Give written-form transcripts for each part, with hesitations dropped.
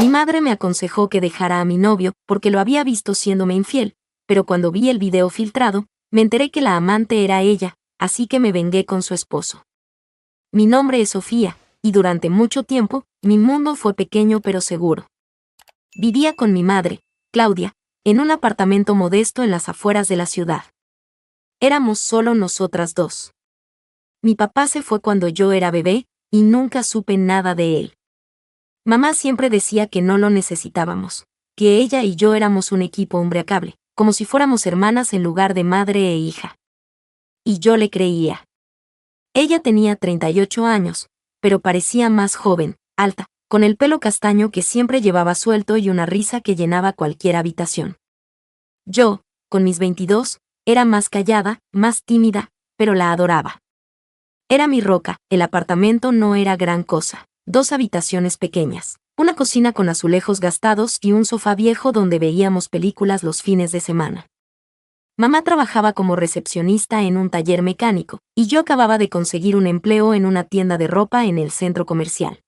Mi madre me aconsejó que dejara a mi novio porque lo había visto siéndome infiel, pero cuando vi el video filtrado, me enteré que la amante era ella, así que me vengué con su esposo. Mi nombre es Sofía, y durante mucho tiempo, mi mundo fue pequeño pero seguro. Vivía con mi madre, Claudia, en un apartamento modesto en las afueras de la ciudad. Éramos solo nosotras dos. Mi papá se fue cuando yo era bebé, y nunca supe nada de él. Mamá siempre decía que no lo necesitábamos, que ella y yo éramos un equipo imbracable, como si fuéramos hermanas en lugar de madre e hija. Y yo le creía. Ella tenía 38 años, pero parecía más joven, alta, con el pelo castaño que siempre llevaba suelto y una risa que llenaba cualquier habitación. Yo, con mis 22, era más callada, más tímida, pero la adoraba. Era mi roca, el apartamento no era gran cosa. 2 habitaciones pequeñas, una cocina con azulejos gastados y un sofá viejo donde veíamos películas los fines de semana. Mamá trabajaba como recepcionista en un taller mecánico, y yo acababa de conseguir un empleo en una tienda de ropa en el centro comercial.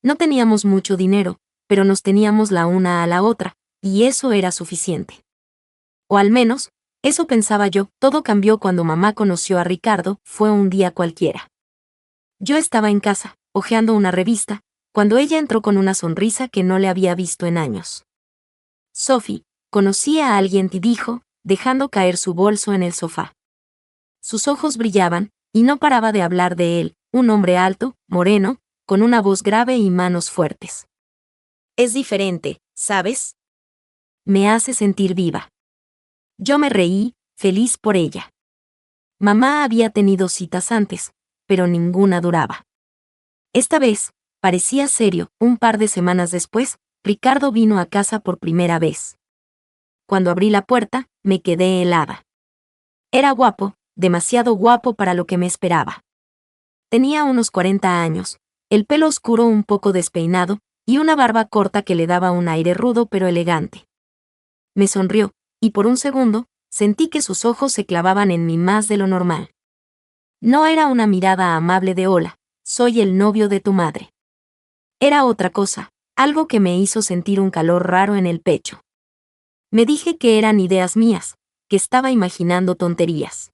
No teníamos mucho dinero, pero nos teníamos la una a la otra, y eso era suficiente. O al menos, eso pensaba yo. Todo cambió cuando mamá conoció a Ricardo, fue un día cualquiera. Yo estaba en casa, hojeando una revista, cuando ella entró con una sonrisa que no le había visto en años. Sophie, conocí a alguien, y dijo, dejando caer su bolso en el sofá. Sus ojos brillaban, y no paraba de hablar de él, un hombre alto, moreno, con una voz grave y manos fuertes. Es diferente, ¿sabes? Me hace sentir viva. Yo me reí, feliz por ella. Mamá había tenido citas antes, pero ninguna duraba. Esta vez, parecía serio. Un par de semanas después, Ricardo vino a casa por primera vez. Cuando abrí la puerta, me quedé helada. Era guapo, demasiado guapo para lo que me esperaba. Tenía unos 40 años, el pelo oscuro un poco despeinado, y una barba corta que le daba un aire rudo pero elegante. Me sonrió, y por un segundo, sentí que sus ojos se clavaban en mí más de lo normal. No era una mirada amable de hola, soy el novio de tu madre. Era otra cosa, algo que me hizo sentir un calor raro en el pecho. Me dije que eran ideas mías, que estaba imaginando tonterías.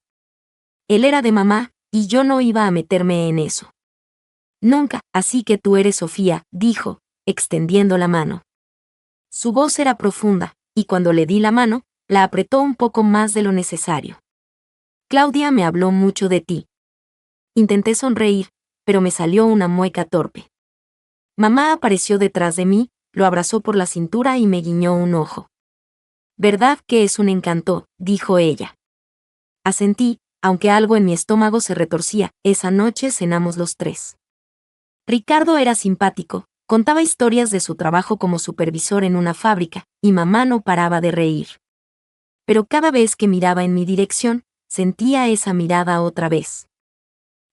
Él era de mamá, y yo no iba a meterme en eso. Nunca, así que tú eres Sofía, dijo, extendiendo la mano. Su voz era profunda, y cuando le di la mano, la apretó un poco más de lo necesario. Claudia me habló mucho de ti. Intenté sonreír, pero me salió una mueca torpe. Mamá apareció detrás de mí, lo abrazó por la cintura y me guiñó un ojo. ¿Verdad que es un encanto?, dijo ella. Asentí, aunque algo en mi estómago se retorcía. Esa noche cenamos los tres. Ricardo era simpático, contaba historias de su trabajo como supervisor en una fábrica, y mamá no paraba de reír. Pero cada vez que miraba en mi dirección, sentía esa mirada otra vez.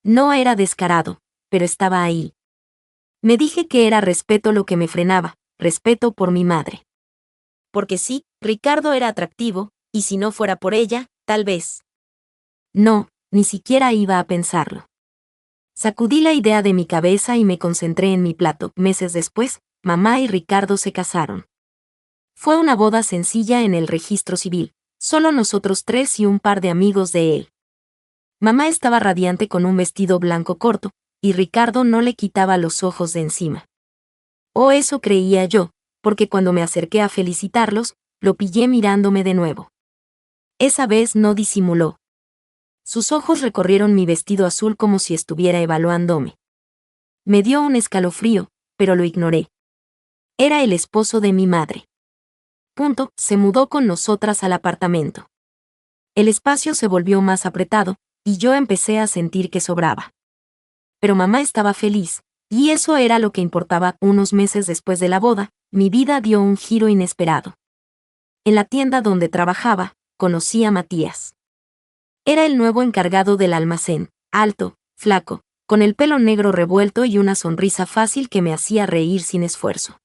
No era descarado, pero estaba ahí. Me dije que era respeto lo que me frenaba, respeto por mi madre. Porque sí, Ricardo era atractivo, y si no fuera por ella, tal vez. No, ni siquiera iba a pensarlo. Sacudí la idea de mi cabeza y me concentré en mi plato. Meses después, mamá y Ricardo se casaron. Fue una boda sencilla en el registro civil, solo nosotros tres y un par de amigos de él. Mamá estaba radiante con un vestido blanco corto, y Ricardo no le quitaba los ojos de encima. O eso creía yo, porque cuando me acerqué a felicitarlos, lo pillé mirándome de nuevo. Esa vez no disimuló. Sus ojos recorrieron mi vestido azul como si estuviera evaluándome. Me dio un escalofrío, pero lo ignoré. Era el esposo de mi madre. Se mudó con nosotras al apartamento. El espacio se volvió más apretado, y yo empecé a sentir que sobraba. Pero mamá estaba feliz, y eso era lo que importaba. Unos meses después de la boda, mi vida dio un giro inesperado. En la tienda donde trabajaba, conocí a Matías. Era el nuevo encargado del almacén, alto, flaco, con el pelo negro revuelto y una sonrisa fácil que me hacía reír sin esfuerzo.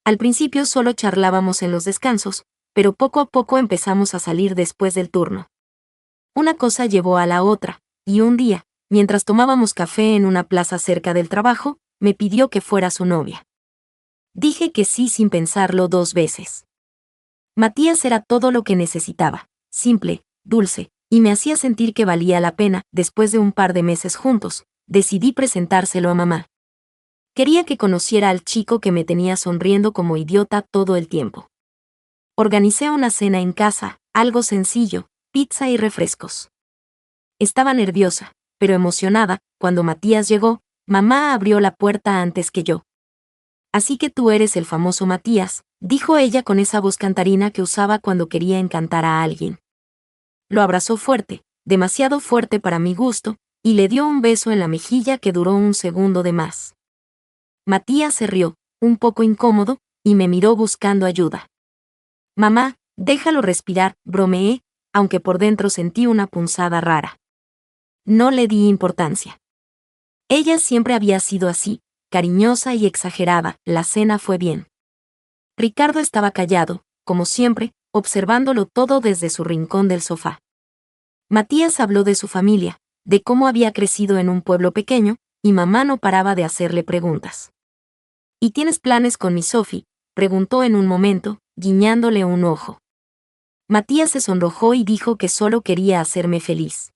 Al principio solo charlábamos en los descansos, pero poco a poco empezamos a salir después del turno. Una cosa llevó a la otra, y un día, mientras tomábamos café en una plaza cerca del trabajo, me pidió que fuera su novia. Dije que sí sin pensarlo 2 veces. Matías era todo lo que necesitaba, simple, dulce, y me hacía sentir que valía la pena. Después de un par de meses juntos, decidí presentárselo a mamá. Quería que conociera al chico que me tenía sonriendo como idiota todo el tiempo. Organicé una cena en casa, algo sencillo, pizza y refrescos. Estaba nerviosa, pero emocionada. Cuando Matías llegó, mamá abrió la puerta antes que yo. Así que tú eres el famoso Matías, dijo ella con esa voz cantarina que usaba cuando quería encantar a alguien. Lo abrazó fuerte, demasiado fuerte para mi gusto, y le dio un beso en la mejilla que duró un segundo de más. Matías se rió, un poco incómodo, y me miró buscando ayuda. Mamá, déjalo respirar, bromeé, aunque por dentro sentí una punzada rara. No le di importancia. Ella siempre había sido así, cariñosa y exagerada. La cena fue bien. Ricardo estaba callado, como siempre, observándolo todo desde su rincón del sofá. Matías habló de su familia, de cómo había crecido en un pueblo pequeño, y mamá no paraba de hacerle preguntas. ¿Y tienes planes con mi Sophie?, preguntó en un momento, guiñándole un ojo. Matías se sonrojó y dijo que solo quería hacerme feliz.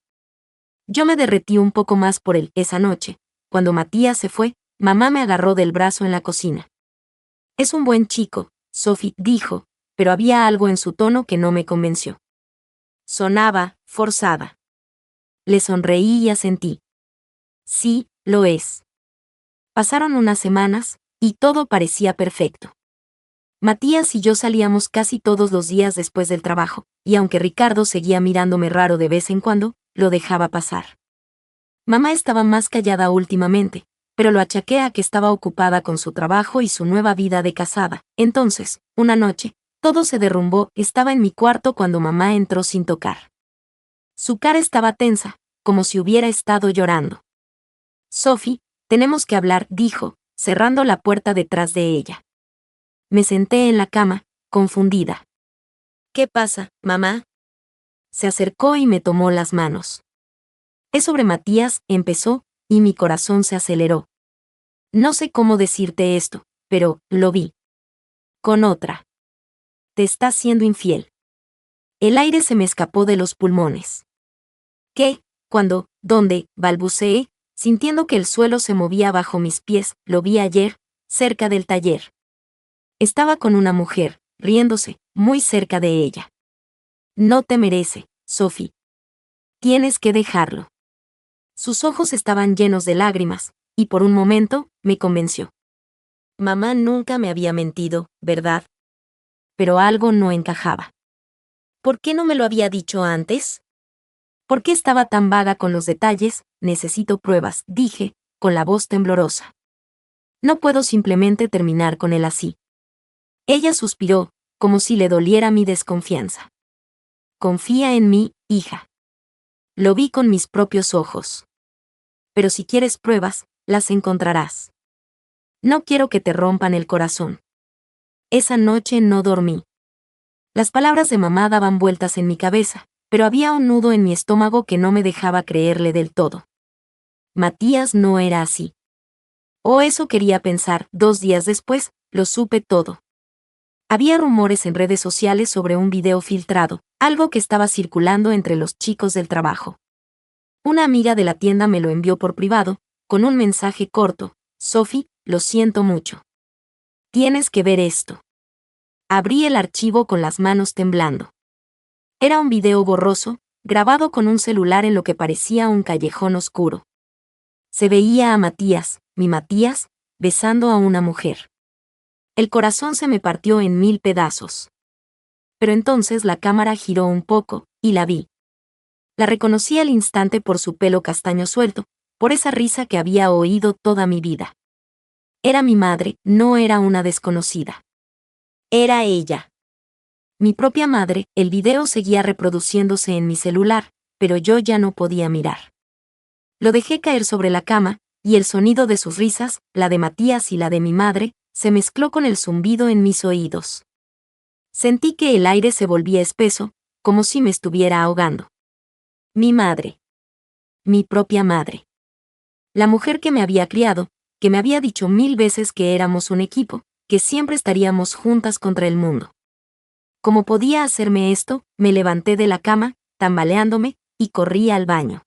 Yo me derretí un poco más por él. Esa noche, cuando Matías se fue, mamá me agarró del brazo en la cocina. Es un buen chico, Sophie dijo, pero había algo en su tono que no me convenció. Sonaba forzada. Le sonreí y asentí. Sí, lo es. Pasaron unas semanas, y todo parecía perfecto. Matías y yo salíamos casi todos los días después del trabajo, y aunque Ricardo seguía mirándome raro de vez en cuando, lo dejaba pasar. Mamá estaba más callada últimamente, pero lo achaqué a que estaba ocupada con su trabajo y su nueva vida de casada. Entonces, una noche, todo se derrumbó. Estaba en mi cuarto cuando mamá entró sin tocar. Su cara estaba tensa, como si hubiera estado llorando. Sophie, tenemos que hablar, dijo, cerrando la puerta detrás de ella. Me senté en la cama, confundida. ¿Qué pasa, mamá? Se acercó y me tomó las manos. Es sobre Matías, empezó, y mi corazón se aceleró. No sé cómo decirte esto, pero lo vi. Con otra. Te está siendo infiel. El aire se me escapó de los pulmones. ¿Qué? ¿Cuándo? ¿Dónde? Balbuceé, sintiendo que el suelo se movía bajo mis pies. Lo vi ayer, cerca del taller. Estaba con una mujer, riéndose, muy cerca de ella. No te merece, Sophie. Tienes que dejarlo. Sus ojos estaban llenos de lágrimas, y por un momento, me convenció. Mamá nunca me había mentido, ¿verdad? Pero algo no encajaba. ¿Por qué no me lo había dicho antes? ¿Por qué estaba tan vaga con los detalles? Necesito pruebas, dije, con la voz temblorosa. No puedo simplemente terminar con él así. Ella suspiró, como si le doliera mi desconfianza. Confía en mí, hija. Lo vi con mis propios ojos. Pero si quieres pruebas, las encontrarás. No quiero que te rompan el corazón. Esa noche no dormí. Las palabras de mamá daban vueltas en mi cabeza, pero había un nudo en mi estómago que no me dejaba creerle del todo. Matías no era así. O eso quería pensar. 2 días después, lo supe todo. Había rumores en redes sociales sobre un video filtrado, algo que estaba circulando entre los chicos del trabajo. Una amiga de la tienda me lo envió por privado, con un mensaje corto: Sophie, lo siento mucho. Tienes que ver esto. Abrí el archivo con las manos temblando. Era un video borroso, grabado con un celular en lo que parecía un callejón oscuro. Se veía a Matías, mi Matías, besando a una mujer. El corazón se me partió en 1000 pedazos. Pero entonces la cámara giró un poco, y la vi. La reconocí al instante por su pelo castaño suelto, por esa risa que había oído toda mi vida. Era mi madre, no era una desconocida. Era ella. Mi propia madre. El video seguía reproduciéndose en mi celular, pero yo ya no podía mirar. Lo dejé caer sobre la cama, y el sonido de sus risas, la de Matías y la de mi madre, se mezcló con el zumbido en mis oídos. Sentí que el aire se volvía espeso, como si me estuviera ahogando. Mi madre. Mi propia madre. La mujer que me había criado, que me había dicho 1000 veces que éramos un equipo, que siempre estaríamos juntas contra el mundo. ¿Cómo podía hacerme esto? Me levanté de la cama, tambaleándome, y corrí al baño.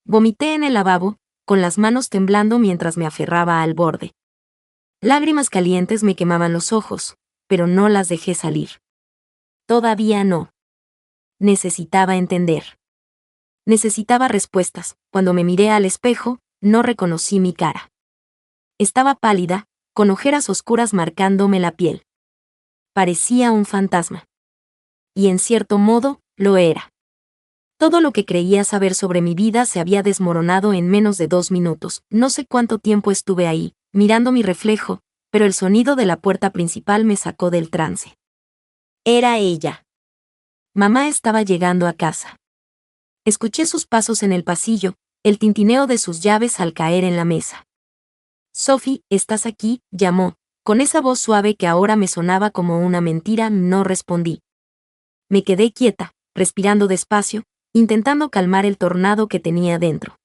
Vomité en el lavabo, con las manos temblando mientras me aferraba al borde. Lágrimas calientes me quemaban los ojos, pero no las dejé salir. Todavía no. Necesitaba entender. Necesitaba respuestas. Cuando me miré al espejo, no reconocí mi cara. Estaba pálida, con ojeras oscuras marcándome la piel. Parecía un fantasma. Y en cierto modo, lo era. Todo lo que creía saber sobre mi vida se había desmoronado en menos de 2 minutos. No sé cuánto tiempo estuve ahí, mirando mi reflejo, pero el sonido de la puerta principal me sacó del trance. Era ella. Mamá estaba llegando a casa. Escuché sus pasos en el pasillo, el tintineo de sus llaves al caer en la mesa. «Sophie, ¿estás aquí?», llamó, con esa voz suave que ahora me sonaba como una mentira. No respondí. Me quedé quieta, respirando despacio, intentando calmar el tornado que tenía dentro.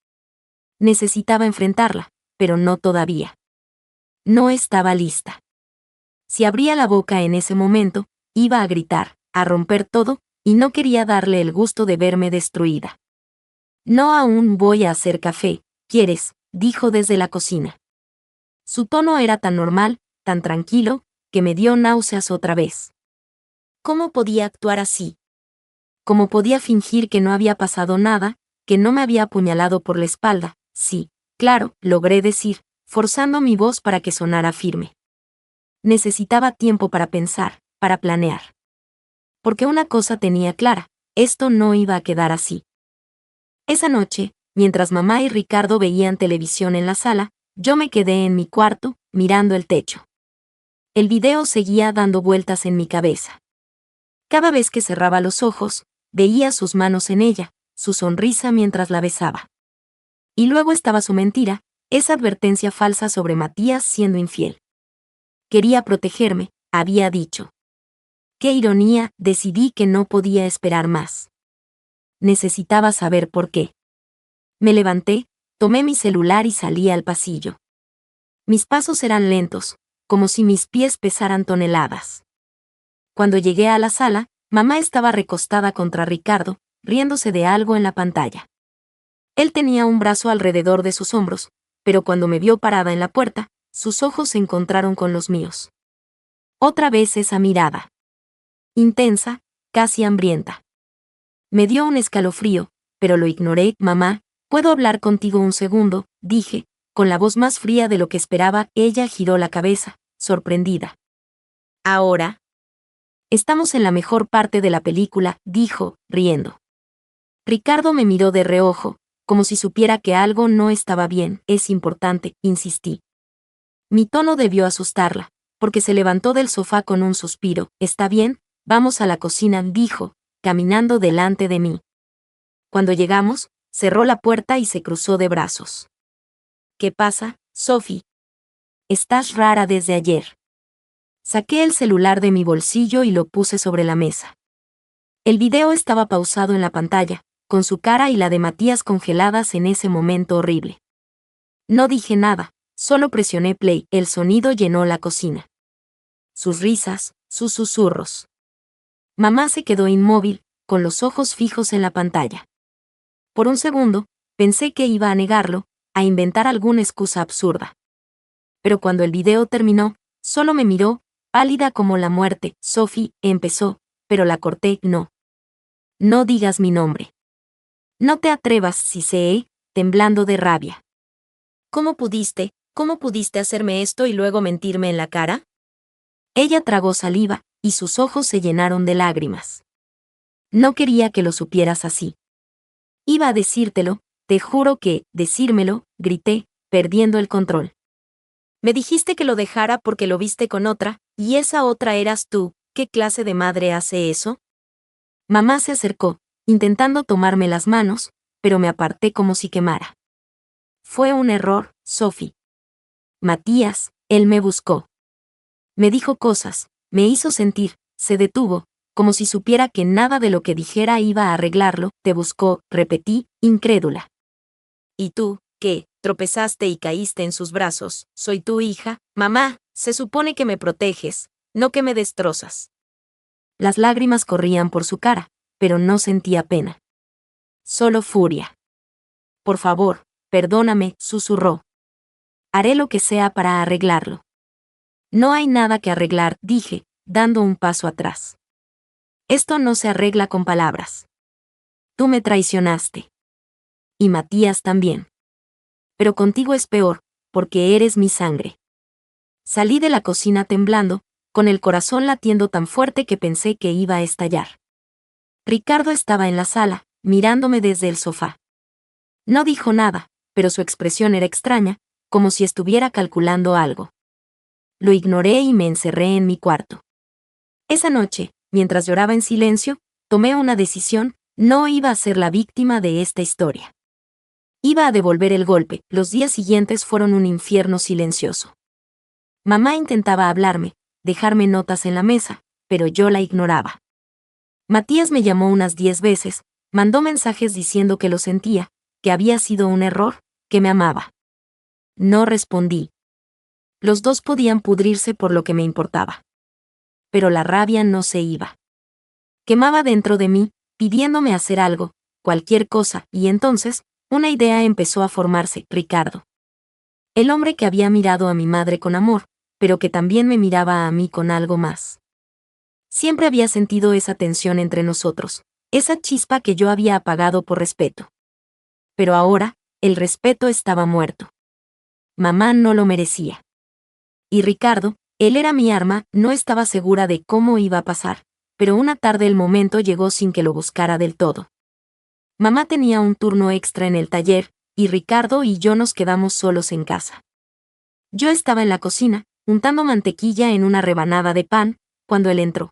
Necesitaba enfrentarla, pero no todavía. No estaba lista. Si abría la boca en ese momento, iba a gritar, a romper todo, y no quería darle el gusto de verme destruida. «No, aún voy a hacer café, ¿quieres?», dijo desde la cocina. Su tono era tan normal, tan tranquilo, que me dio náuseas otra vez. ¿Cómo podía actuar así? ¿Cómo podía fingir que no había pasado nada, que no me había apuñalado por la espalda? Sí, claro, logré decir, forzando mi voz para que sonara firme. Necesitaba tiempo para pensar, para planear. Porque una cosa tenía clara, esto no iba a quedar así. Esa noche, mientras mamá y Ricardo veían televisión en la sala, yo me quedé en mi cuarto, mirando el techo. El video seguía dando vueltas en mi cabeza. Cada vez que cerraba los ojos, veía sus manos en ella, su sonrisa mientras la besaba. Y luego estaba su mentira, esa advertencia falsa sobre Matías siendo infiel. Quería protegerme, había dicho. Qué ironía, decidí que no podía esperar más. Necesitaba saber por qué. Me levanté, tomé mi celular y salí al pasillo. Mis pasos eran lentos, como si mis pies pesaran toneladas. Cuando llegué a la sala, mamá estaba recostada contra Ricardo, riéndose de algo en la pantalla. Él tenía un brazo alrededor de sus hombros, pero cuando me vio parada en la puerta, sus ojos se encontraron con los míos. Otra vez esa mirada. Intensa, casi hambrienta. Me dio un escalofrío, pero lo ignoré. «Mamá, ¿puedo hablar contigo un segundo?», dije, con la voz más fría de lo que esperaba. Ella giró la cabeza, sorprendida. «¿Ahora?». «Estamos en la mejor parte de la película», dijo, riendo. Ricardo me miró de reojo, como si supiera que algo no estaba bien. «Es importante», insistí. Mi tono debió asustarla, porque se levantó del sofá con un suspiro. «Está bien, vamos a la cocina», dijo, caminando delante de mí. Cuando llegamos, cerró la puerta y se cruzó de brazos. «¿Qué pasa, Sophie? Estás rara desde ayer». Saqué el celular de mi bolsillo y lo puse sobre la mesa. El video estaba pausado en la pantalla, con su cara y la de Matías congeladas en ese momento horrible. No dije nada, solo presioné play. El sonido llenó la cocina. Sus risas, sus susurros. Mamá se quedó inmóvil, con los ojos fijos en la pantalla. Por un segundo, pensé que iba a negarlo, a inventar alguna excusa absurda. Pero cuando el video terminó, solo me miró, pálida como la muerte. «Sophie», empezó, pero la corté. «No. No digas mi nombre. No te atrevas», siseé, temblando de rabia. «¿Cómo pudiste hacerme esto y luego mentirme en la cara?». Ella tragó saliva, y sus ojos se llenaron de lágrimas. «No quería que lo supieras así. Iba a decírtelo, te juro que, decírmelo», grité, perdiendo el control. «Me dijiste que lo dejara porque lo viste con otra, y esa otra eras tú. ¿Qué clase de madre hace eso?». Mamá se acercó, intentando tomarme las manos, pero me aparté como si quemara. «Fue un error, Sophie. Matías, él me buscó. Me dijo cosas, me hizo sentir», se detuvo, como si supiera que nada de lo que dijera iba a arreglarlo. «Te buscó», repetí, incrédula. «¿Y tú, qué, tropezaste y caíste en sus brazos. Soy tu hija, mamá, se supone que me proteges, no que me destrozas. Las lágrimas corrían por su cara, pero no sentía pena. Solo furia. Por favor, perdóname, susurró. Haré lo que sea para arreglarlo. No hay nada que arreglar, dije, dando un paso atrás. Esto no se arregla con palabras. Tú me traicionaste. Y Matías también. Pero contigo es peor, porque eres mi sangre. Salí de la cocina temblando, con el corazón latiendo tan fuerte que pensé que iba a estallar. Ricardo estaba en la sala, mirándome desde el sofá. No dijo nada, pero su expresión era extraña, como si estuviera calculando algo. Lo ignoré y me encerré en mi cuarto. Esa noche, mientras lloraba en silencio, tomé una decisión: no iba a ser la víctima de esta historia. Iba a devolver el golpe. Los días siguientes fueron un infierno silencioso. Mamá intentaba hablarme, dejarme notas en la mesa, pero yo la ignoraba. Matías me llamó unas 10 veces, mandó mensajes diciendo que lo sentía, que había sido un error, que me amaba. No respondí. Los dos podían pudrirse por lo que me importaba. Pero la rabia no se iba. Quemaba dentro de mí, pidiéndome hacer algo, cualquier cosa, y entonces, una idea empezó a formarse: Ricardo. El hombre que había mirado a mi madre con amor, pero que también me miraba a mí con algo más. Siempre había sentido esa tensión entre nosotros, esa chispa que yo había apagado por respeto. Pero ahora, el respeto estaba muerto. Mamá no lo merecía. Y Ricardo, él era mi arma. No estaba segura de cómo iba a pasar, pero una tarde el momento llegó sin que lo buscara del todo. Mamá tenía un turno extra en el taller, y Ricardo y yo nos quedamos solos en casa. Yo estaba en la cocina, untando mantequilla en una rebanada de pan, cuando él entró.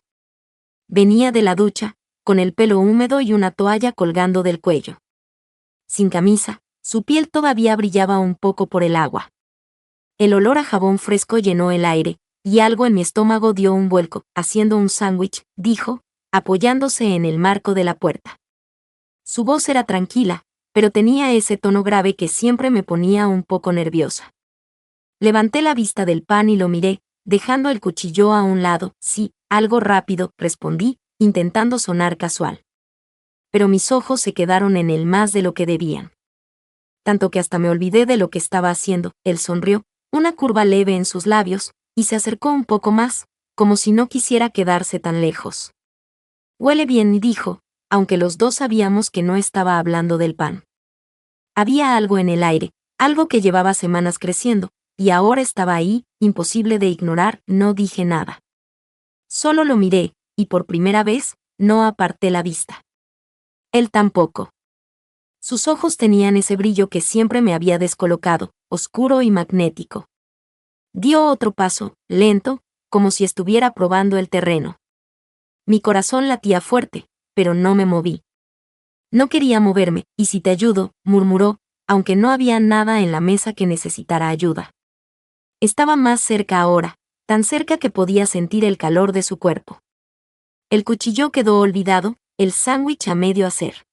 Venía de la ducha, con el pelo húmedo y una toalla colgando del cuello. Sin camisa, su piel todavía brillaba un poco por el agua. El olor a jabón fresco llenó el aire, y algo en mi estómago dio un vuelco. Haciendo un sándwich, dijo, apoyándose en el marco de la puerta. Su voz era tranquila, pero tenía ese tono grave que siempre me ponía un poco nerviosa. Levanté la vista del pan y lo miré, dejando el cuchillo a un lado. Sí, algo rápido, respondí, intentando sonar casual. Pero mis ojos se quedaron en él más de lo que debían. Tanto que hasta me olvidé de lo que estaba haciendo. Él sonrió, una curva leve en sus labios, y se acercó un poco más, como si no quisiera quedarse tan lejos. Huele bien, dijo, aunque los dos sabíamos que no estaba hablando del pan. Había algo en el aire, algo que llevaba semanas creciendo, y ahora estaba ahí, imposible de ignorar. No dije nada. Solo lo miré, y por primera vez, no aparté la vista. Él tampoco. Sus ojos tenían ese brillo que siempre me había descolocado, oscuro y magnético. Dio otro paso, lento, como si estuviera probando el terreno. Mi corazón latía fuerte, pero no me moví. No quería moverme. Y si te ayudo, murmuró, aunque no había nada en la mesa que necesitara ayuda. Estaba más cerca ahora, tan cerca que podía sentir el calor de su cuerpo. El cuchillo quedó olvidado, el sándwich a medio hacer.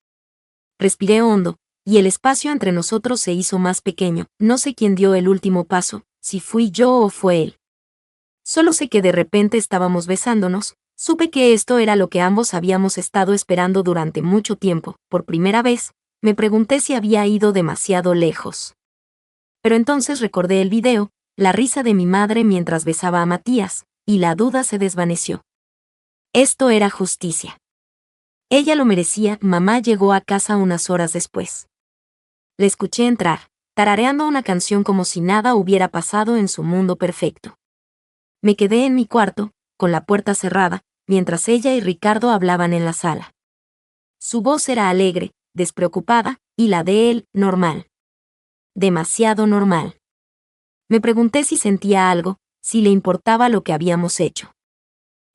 Respiré hondo, y el espacio entre nosotros se hizo más pequeño. No sé quién dio el último paso, si fui yo o fue él. Solo sé que de repente estábamos besándonos. Supe que esto era lo que ambos habíamos estado esperando durante mucho tiempo. Por primera vez, me pregunté si había ido demasiado lejos. Pero entonces recordé el video, la risa de mi madre mientras besaba a Matías, y la duda se desvaneció. Esto era justicia. Ella lo merecía. Mamá llegó a casa unas horas después. Le escuché entrar, tarareando una canción como si nada hubiera pasado en su mundo perfecto. Me quedé en mi cuarto, con la puerta cerrada, mientras ella y Ricardo hablaban en la sala. Su voz era alegre, despreocupada, y la de él, normal. Demasiado normal. Me pregunté si sentía algo, si le importaba lo que habíamos hecho.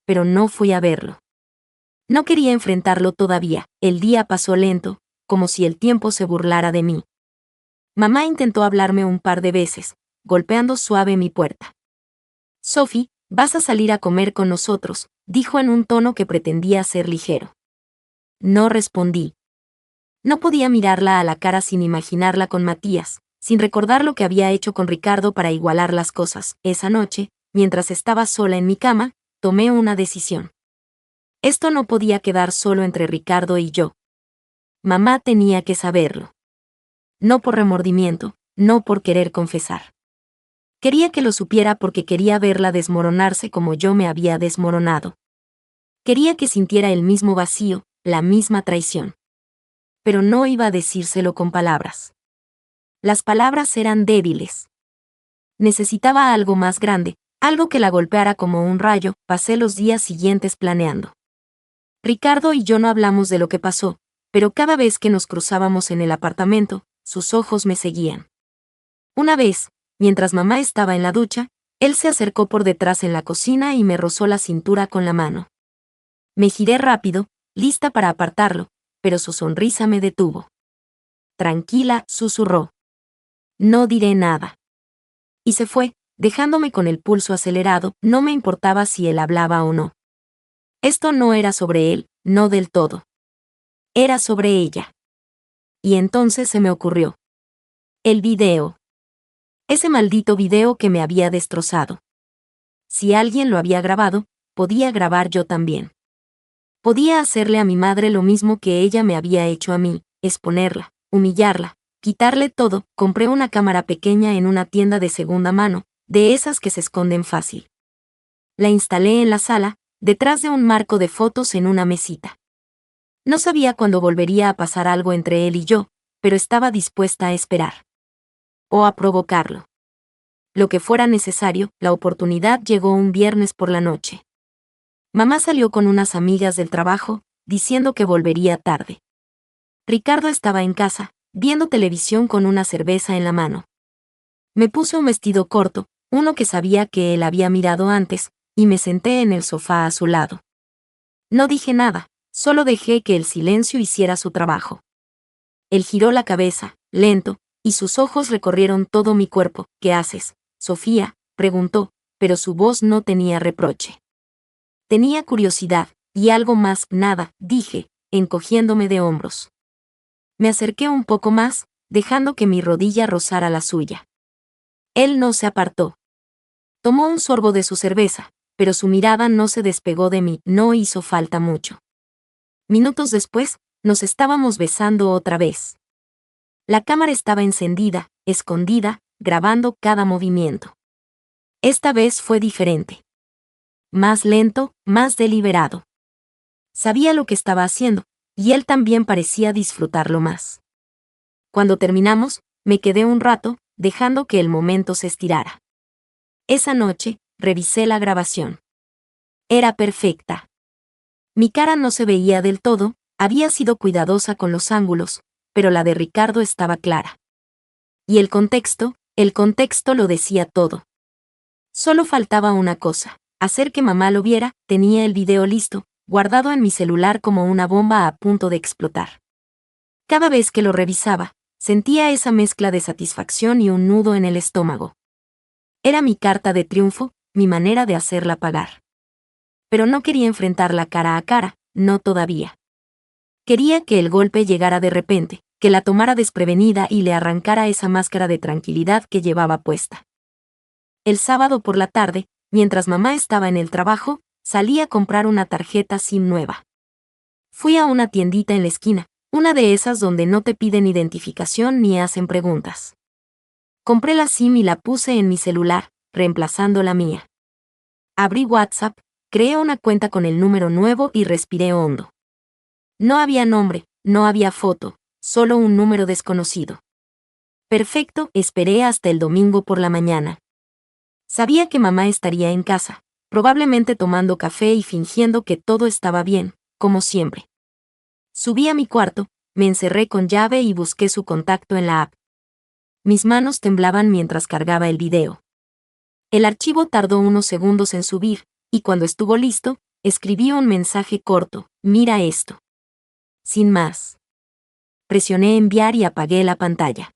Pero no fui a verlo. No quería enfrentarlo todavía. El día pasó lento, como si el tiempo se burlara de mí. Mamá intentó hablarme un par de veces, golpeando suave mi puerta. Sophie, vas a salir a comer con nosotros, dijo en un tono que pretendía ser ligero. No respondí. No podía mirarla a la cara sin imaginarla con Matías, sin recordar lo que había hecho con Ricardo para igualar las cosas. Esa noche, mientras estaba sola en mi cama, tomé una decisión. Esto no podía quedar solo entre Ricardo y yo. Mamá tenía que saberlo. No por remordimiento, no por querer confesar. Quería que lo supiera porque quería verla desmoronarse como yo me había desmoronado. Quería que sintiera el mismo vacío, la misma traición. Pero no iba a decírselo con palabras. Las palabras eran débiles. Necesitaba algo más grande, algo que la golpeara como un rayo. Pasé los días siguientes planeando. Ricardo y yo no hablamos de lo que pasó, pero cada vez que nos cruzábamos en el apartamento, sus ojos me seguían. Una vez, mientras mamá estaba en la ducha, él se acercó por detrás en la cocina y me rozó la cintura con la mano. Me giré rápido, lista para apartarlo, pero su sonrisa me detuvo. Tranquila, susurró. No diré nada. Y se fue, dejándome con el pulso acelerado. No me importaba si él hablaba o no. Esto no era sobre él, no del todo. Era sobre ella. Y entonces se me ocurrió. El video. Ese maldito video que me había destrozado. Si alguien lo había grabado, podía grabar yo también. Podía hacerle a mi madre lo mismo que ella me había hecho a mí, exponerla, humillarla, quitarle todo. Compré una cámara pequeña en una tienda de segunda mano, de esas que se esconden fácil. La instalé en la sala, detrás de un marco de fotos en una mesita. No sabía cuándo volvería a pasar algo entre él y yo, pero estaba dispuesta a esperar. O a provocarlo. Lo que fuera necesario. La oportunidad llegó un viernes por la noche. Mamá salió con unas amigas del trabajo, diciendo que volvería tarde. Ricardo estaba en casa, viendo televisión con una cerveza en la mano. Me puse un vestido corto, uno que sabía que él había mirado antes, y me senté en el sofá a su lado. No dije nada, solo dejé que el silencio hiciera su trabajo. Él giró la cabeza, lento, y sus ojos recorrieron todo mi cuerpo. ¿Qué haces, Sofía?, preguntó, pero su voz no tenía reproche. Tenía curiosidad, y algo más. Nada, dije, encogiéndome de hombros. Me acerqué un poco más, dejando que mi rodilla rozara la suya. Él no se apartó. Tomó un sorbo de su cerveza, pero su mirada no se despegó de mí. No hizo falta mucho. Minutos después, nos estábamos besando otra vez. La cámara estaba encendida, escondida, grabando cada movimiento. Esta vez fue diferente. Más lento, más deliberado. Sabía lo que estaba haciendo, y él también parecía disfrutarlo más. Cuando terminamos, me quedé un rato, dejando que el momento se estirara. Esa noche, revisé la grabación. Era perfecta. Mi cara no se veía del todo, había sido cuidadosa con los ángulos, pero la de Ricardo estaba clara. Y el contexto lo decía todo. Solo faltaba una cosa, hacer que mamá lo viera. Tenía el video listo, guardado en mi celular como una bomba a punto de explotar. Cada vez que lo revisaba, sentía esa mezcla de satisfacción y un nudo en el estómago. Era mi carta de triunfo, mi manera de hacerla pagar. Pero no quería enfrentarla cara a cara, no todavía. Quería que el golpe llegara de repente, que la tomara desprevenida y le arrancara esa máscara de tranquilidad que llevaba puesta. El sábado por la tarde, mientras mamá estaba en el trabajo, salí a comprar una tarjeta SIM nueva. Fui a una tiendita en la esquina, una de esas donde no te piden identificación ni hacen preguntas. Compré la SIM y la puse en mi celular, reemplazando la mía. Abrí WhatsApp, creé una cuenta con el número nuevo y respiré hondo. No había nombre, no había foto, solo un número desconocido. Perfecto, esperé hasta el domingo por la mañana. Sabía que mamá estaría en casa, probablemente tomando café y fingiendo que todo estaba bien, como siempre. Subí a mi cuarto, me encerré con llave y busqué su contacto en la app. Mis manos temblaban mientras cargaba el video. El archivo tardó unos segundos en subir, y cuando estuvo listo, escribí un mensaje corto: mira esto. Sin más. Presioné enviar y apagué la pantalla.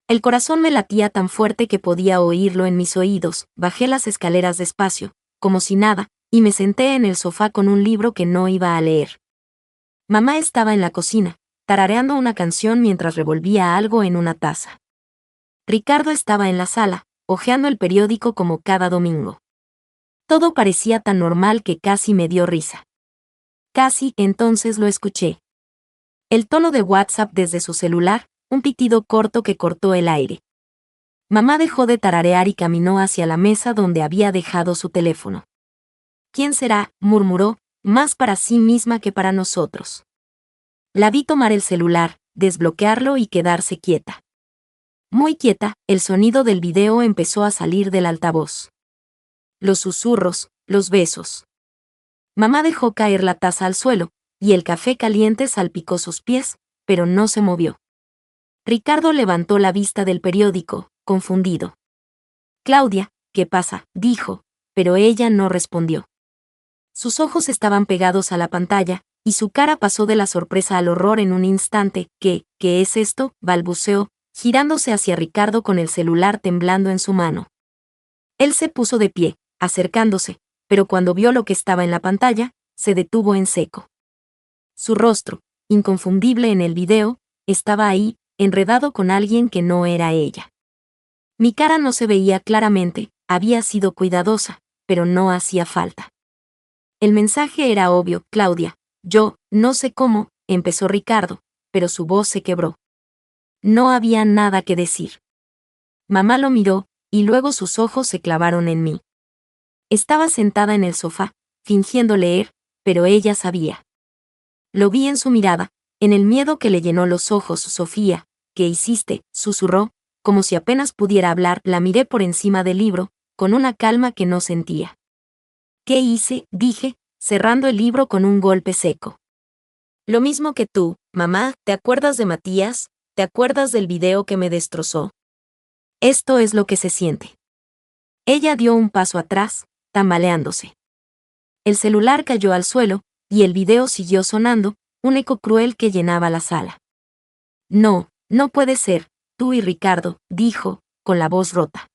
El corazón me latía tan fuerte que podía oírlo en mis oídos. Bajé las escaleras despacio, como si nada, y me senté en el sofá con un libro que no iba a leer. Mamá estaba en la cocina, tarareando una canción mientras revolvía algo en una taza. Ricardo estaba en la sala, hojeando el periódico como cada domingo. Todo parecía tan normal que casi me dio risa. Casi, entonces lo escuché. El tono de WhatsApp desde su celular, un pitido corto que cortó el aire. Mamá dejó de tararear y caminó hacia la mesa donde había dejado su teléfono. ¿Quién será?, murmuró, más para sí misma que para nosotros. La vi tomar el celular, desbloquearlo y quedarse quieta. Muy quieta, el sonido del video empezó a salir del altavoz. Los susurros, los besos. Mamá dejó caer la taza al suelo, y el café caliente salpicó sus pies, pero no se movió. Ricardo levantó la vista del periódico, confundido. Claudia, ¿qué pasa?, dijo, pero ella no respondió. Sus ojos estaban pegados a la pantalla, y su cara pasó de la sorpresa al horror en un instante. ¿Qué es esto?, balbuceó, girándose hacia Ricardo con el celular temblando en su mano. Él se puso de pie, acercándose, pero cuando vio lo que estaba en la pantalla, se detuvo en seco. Su rostro, inconfundible en el video, estaba ahí, enredado con alguien que no era ella. Mi cara no se veía claramente, había sido cuidadosa, pero no hacía falta. El mensaje era obvio: Claudia, yo, no sé cómo, empezó Ricardo, pero su voz se quebró. No había nada que decir. Mamá lo miró, y luego sus ojos se clavaron en mí. Estaba sentada en el sofá, fingiendo leer, pero ella sabía. Lo vi en su mirada, en el miedo que le llenó los ojos. Sofía, ¿qué hiciste?, susurró, como si apenas pudiera hablar. La miré por encima del libro, con una calma que no sentía. ¿Qué hice?, dije, cerrando el libro con un golpe seco. Lo mismo que tú, mamá. ¿Te acuerdas de Matías? ¿Te acuerdas del video que me destrozó? Esto es lo que se siente. Ella dio un paso atrás, tambaleándose. El celular cayó al suelo, y el video siguió sonando, un eco cruel que llenaba la sala. No, no puede ser, tú y Ricardo, dijo, con la voz rota.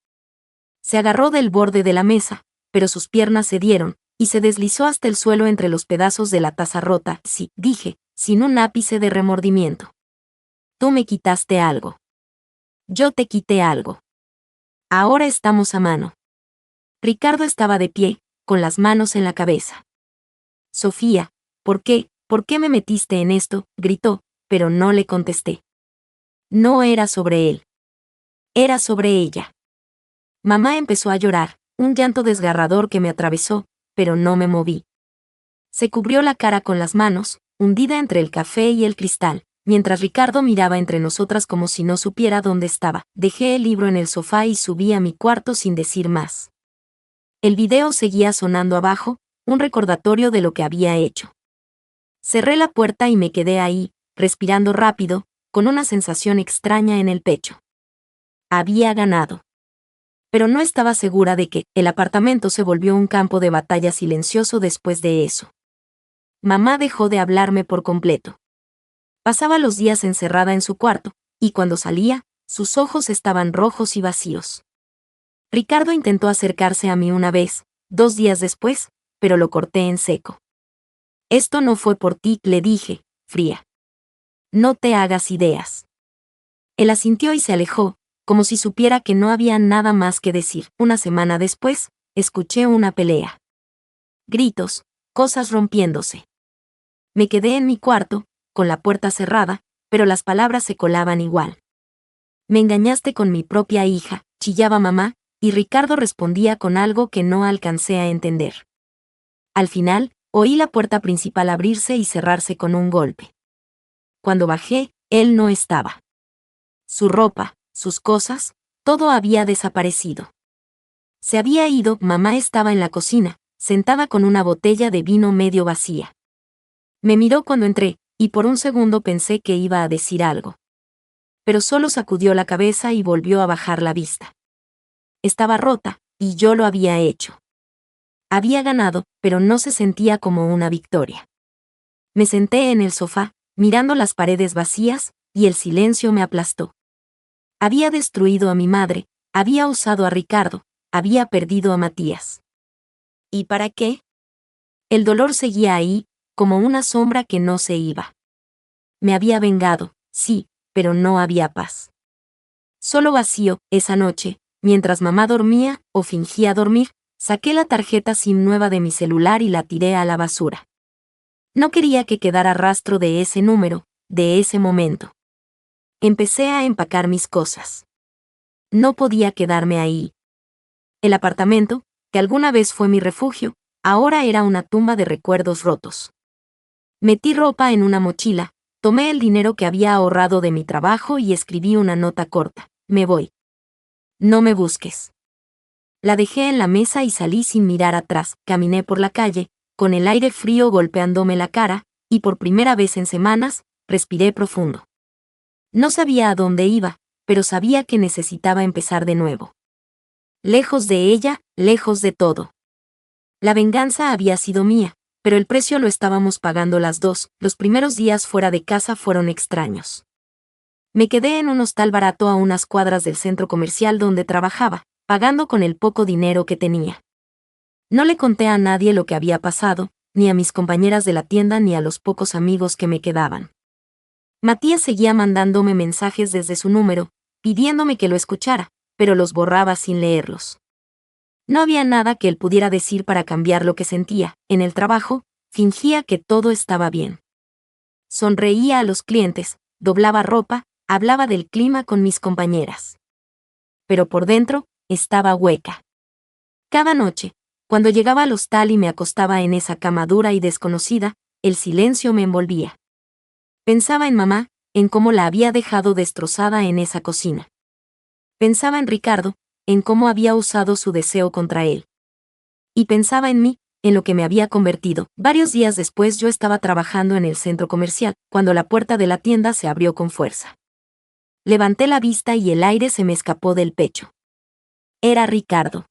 Se agarró del borde de la mesa, pero sus piernas cedieron, y se deslizó hasta el suelo entre los pedazos de la taza rota. Sí, dije, sin un ápice de remordimiento. Tú me quitaste algo. Yo te quité algo. Ahora estamos a mano. Ricardo estaba de pie, con las manos en la cabeza. Sofía, ¿por qué me metiste en esto?, gritó, pero no le contesté. No era sobre él. Era sobre ella. Mamá empezó a llorar, un llanto desgarrador que me atravesó, pero no me moví. Se cubrió la cara con las manos, hundida entre el café y el cristal, mientras Ricardo miraba entre nosotras como si no supiera dónde estaba. Dejé el libro en el sofá y subí a mi cuarto sin decir más. El video seguía sonando abajo, un recordatorio de lo que había hecho. Cerré la puerta y me quedé ahí, respirando rápido, con una sensación extraña en el pecho. Había ganado. Pero no estaba segura de que el apartamento se volvió un campo de batalla silencioso después de eso. Mamá dejó de hablarme por completo. Pasaba los días encerrada en su cuarto, y cuando salía, sus ojos estaban rojos y vacíos. Ricardo intentó acercarse a mí una vez, 2 días después, pero lo corté en seco. Esto no fue por ti, le dije, fría. No te hagas ideas. Él asintió y se alejó, como si supiera que no había nada más que decir. Una semana después, escuché una pelea. Gritos, cosas rompiéndose. Me quedé en mi cuarto, con la puerta cerrada, pero las palabras se colaban igual. Me engañaste con mi propia hija, chillaba mamá, y Ricardo respondía con algo que no alcancé a entender. Al final, oí la puerta principal abrirse y cerrarse con un golpe. Cuando bajé, él no estaba. Su ropa, sus cosas, todo había desaparecido. Se había ido. Mamá estaba en la cocina, sentada con una botella de vino medio vacía. Me miró cuando entré, y por un segundo pensé que iba a decir algo. Pero solo sacudió la cabeza y volvió a bajar la vista. Estaba rota, y yo lo había hecho. Había ganado, pero no se sentía como una victoria. Me senté en el sofá, mirando las paredes vacías, y el silencio me aplastó. Había destruido a mi madre, había usado a Ricardo, había perdido a Matías. ¿Y para qué? El dolor seguía ahí, como una sombra que no se iba. Me había vengado, sí, pero no había paz. Solo vacío, esa noche, mientras mamá dormía, o fingía dormir, saqué la tarjeta SIM nueva de mi celular y la tiré a la basura. No quería que quedara rastro de ese número, de ese momento. Empecé a empacar mis cosas. No podía quedarme ahí. El apartamento, que alguna vez fue mi refugio, ahora era una tumba de recuerdos rotos. Metí ropa en una mochila, tomé el dinero que había ahorrado de mi trabajo y escribí una nota corta. Me voy. No me busques. La dejé en la mesa y salí sin mirar atrás. Caminé por la calle, con el aire frío golpeándome la cara, y por primera vez en semanas, respiré profundo. No sabía a dónde iba, pero sabía que necesitaba empezar de nuevo. Lejos de ella, lejos de todo. La venganza había sido mía, pero el precio lo estábamos pagando las dos. Los primeros días fuera de casa fueron extraños. Me quedé en un hostal barato a unas cuadras del centro comercial donde trabajaba, pagando con el poco dinero que tenía. No le conté a nadie lo que había pasado, ni a mis compañeras de la tienda ni a los pocos amigos que me quedaban. Matías seguía mandándome mensajes desde su número, pidiéndome que lo escuchara, pero los borraba sin leerlos. No había nada que él pudiera decir para cambiar lo que sentía. En el trabajo, fingía que todo estaba bien. Sonreía a los clientes, doblaba ropa, hablaba del clima con mis compañeras. Pero por dentro, estaba hueca. Cada noche, cuando llegaba al hostal y me acostaba en esa cama dura y desconocida, el silencio me envolvía. Pensaba en mamá, en cómo la había dejado destrozada en esa cocina. Pensaba en Ricardo, en cómo había usado su deseo contra él. Y pensaba en mí, en lo que me había convertido. Varios días después yo estaba trabajando en el centro comercial, cuando la puerta de la tienda se abrió con fuerza. Levanté la vista y el aire se me escapó del pecho. Era Ricardo.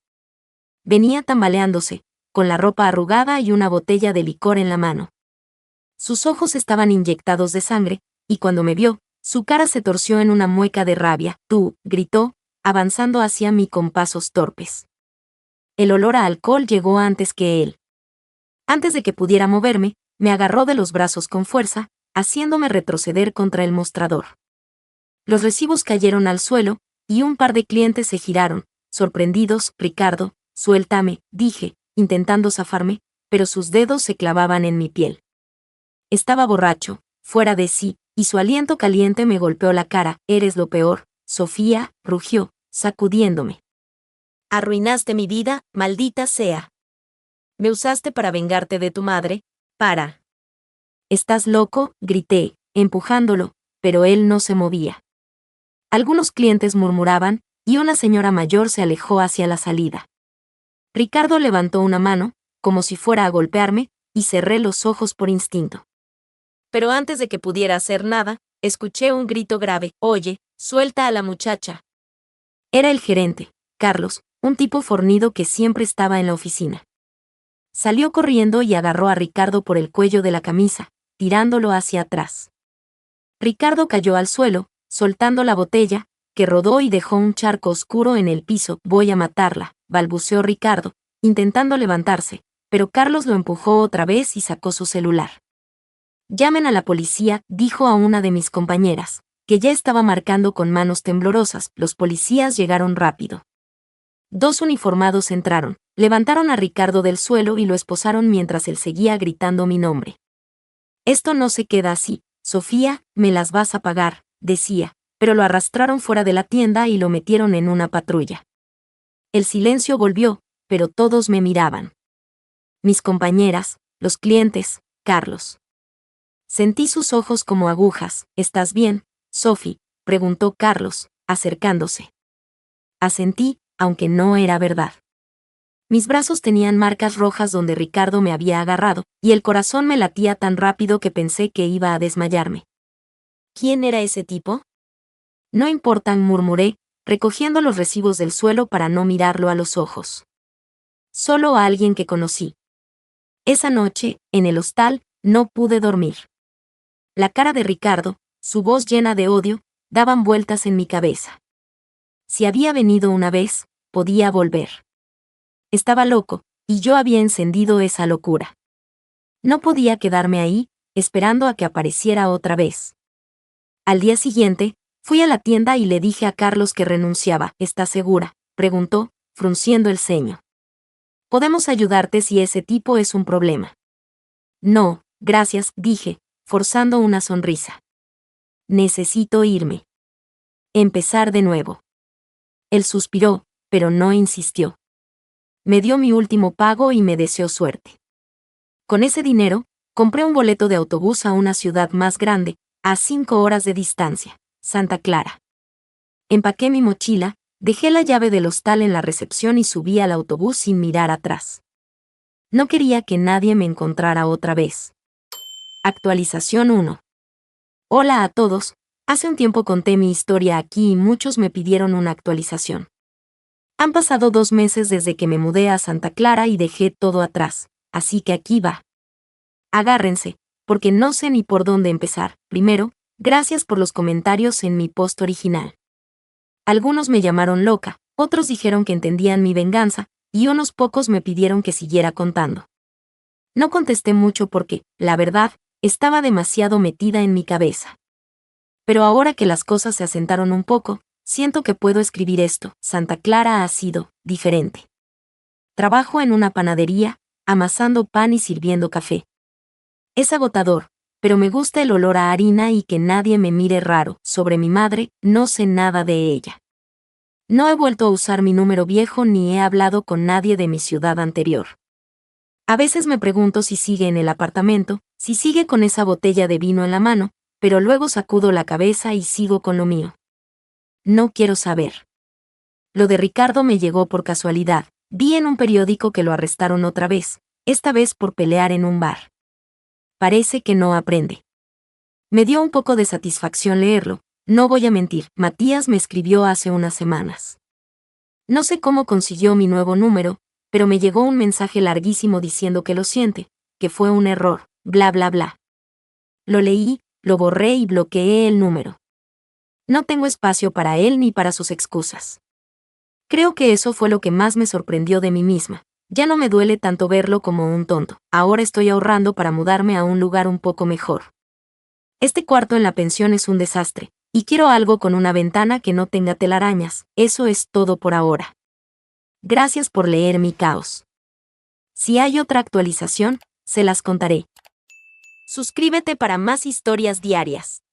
Venía tambaleándose, con la ropa arrugada y una botella de licor en la mano. Sus ojos estaban inyectados de sangre, y cuando me vio, su cara se torció en una mueca de rabia. «Tú», gritó, avanzando hacia mí con pasos torpes. El olor a alcohol llegó antes que él. Antes de que pudiera moverme, me agarró de los brazos con fuerza, haciéndome retroceder contra el mostrador. Los recibos cayeron al suelo, y un par de clientes se giraron, sorprendidos. «Ricardo, suéltame», dije, intentando zafarme, pero sus dedos se clavaban en mi piel. Estaba borracho, fuera de sí, y su aliento caliente me golpeó la cara. «Eres lo peor, Sofía», rugió, sacudiéndome. «Arruinaste mi vida, maldita sea. Me usaste para vengarte de tu madre, para». «¿Estás loco?», grité, empujándolo, pero él no se movía. Algunos clientes murmuraban, y una señora mayor se alejó hacia la salida. Ricardo levantó una mano, como si fuera a golpearme, y cerré los ojos por instinto. Pero antes de que pudiera hacer nada, escuché un grito grave. «Oye, suelta a la muchacha». Era el gerente, Carlos, un tipo fornido que siempre estaba en la oficina. Salió corriendo y agarró a Ricardo por el cuello de la camisa, tirándolo hacia atrás. Ricardo cayó al suelo, soltando la botella, que rodó y dejó un charco oscuro en el piso. «Voy a matarla», balbuceó Ricardo, intentando levantarse, pero Carlos lo empujó otra vez y sacó su celular. «Llamen a la policía», dijo a una de mis compañeras, que ya estaba marcando con manos temblorosas. Los policías llegaron rápido. 2 uniformados entraron, levantaron a Ricardo del suelo y lo esposaron mientras él seguía gritando mi nombre. «Esto no se queda así, Sofía, me las vas a pagar», decía, pero lo arrastraron fuera de la tienda y lo metieron en una patrulla. El silencio volvió, pero todos me miraban. Mis compañeras, los clientes, Carlos. Sentí sus ojos como agujas. «¿Estás bien, Sophie?», preguntó Carlos, acercándose. Asentí, aunque no era verdad. Mis brazos tenían marcas rojas donde Ricardo me había agarrado, y el corazón me latía tan rápido que pensé que iba a desmayarme. ¿Quién era ese tipo? «No importa», murmuré, recogiendo los recibos del suelo para no mirarlo a los ojos. «Solo a alguien que conocí». Esa noche, en el hostal, no pude dormir. La cara de Ricardo, su voz llena de odio, daban vueltas en mi cabeza. Si había venido una vez, podía volver. Estaba loco, y yo había encendido esa locura. No podía quedarme ahí, esperando a que apareciera otra vez. Al día siguiente, Fui a la tienda y le dije a Carlos que renunciaba. ¿Estás segura?, preguntó, frunciendo el ceño. Podemos ayudarte si ese tipo es un problema. No, gracias, dije, forzando una sonrisa. Necesito irme. Empezar de nuevo. Él suspiró, pero no insistió. Me dio mi último pago y me deseó suerte. Con ese dinero, compré un boleto de autobús a una ciudad más grande, a 5 horas de distancia, Santa Clara. Empaqué mi mochila, dejé la llave del hostal en la recepción y subí al autobús sin mirar atrás. No quería que nadie me encontrara otra vez. Actualización 1. Hola a todos, hace un tiempo conté mi historia aquí y muchos me pidieron una actualización. Han pasado 2 meses desde que me mudé a Santa Clara y dejé todo atrás, así que aquí va. Agárrense, porque no sé ni por dónde empezar. Primero, gracias por los comentarios en mi post original. Algunos me llamaron loca, otros dijeron que entendían mi venganza, y unos pocos me pidieron que siguiera contando. No contesté mucho porque, la verdad, estaba demasiado metida en mi cabeza. Pero ahora que las cosas se asentaron un poco, siento que puedo escribir esto. Santa Clara ha sido diferente. Trabajo en una panadería, amasando pan y sirviendo café. Es agotador, pero me gusta el olor a harina y que nadie me mire raro. Sobre mi madre, no sé nada de ella. No he vuelto a usar mi número viejo ni he hablado con nadie de mi ciudad anterior. A veces me pregunto si sigue en el apartamento, si sigue con esa botella de vino en la mano, pero luego sacudo la cabeza y sigo con lo mío. No quiero saber. Lo de Ricardo me llegó por casualidad. Vi en un periódico que lo arrestaron otra vez, esta vez por pelear en un bar. Parece que no aprende. Me dio un poco de satisfacción leerlo, no voy a mentir. Matías me escribió hace unas semanas. No sé cómo consiguió mi nuevo número, pero me llegó un mensaje larguísimo diciendo que lo siente, que fue un error, bla bla bla. Lo leí, lo borré y bloqueé el número. No tengo espacio para él ni para sus excusas. Creo que eso fue lo que más me sorprendió de mí misma. Ya no me duele tanto verlo como un tonto. Ahora estoy ahorrando para mudarme a un lugar un poco mejor. Este cuarto en la pensión es un desastre, y quiero algo con una ventana que no tenga telarañas. Eso es todo por ahora. Gracias por leer mi caos. Si hay otra actualización, se las contaré. Suscríbete para más historias diarias.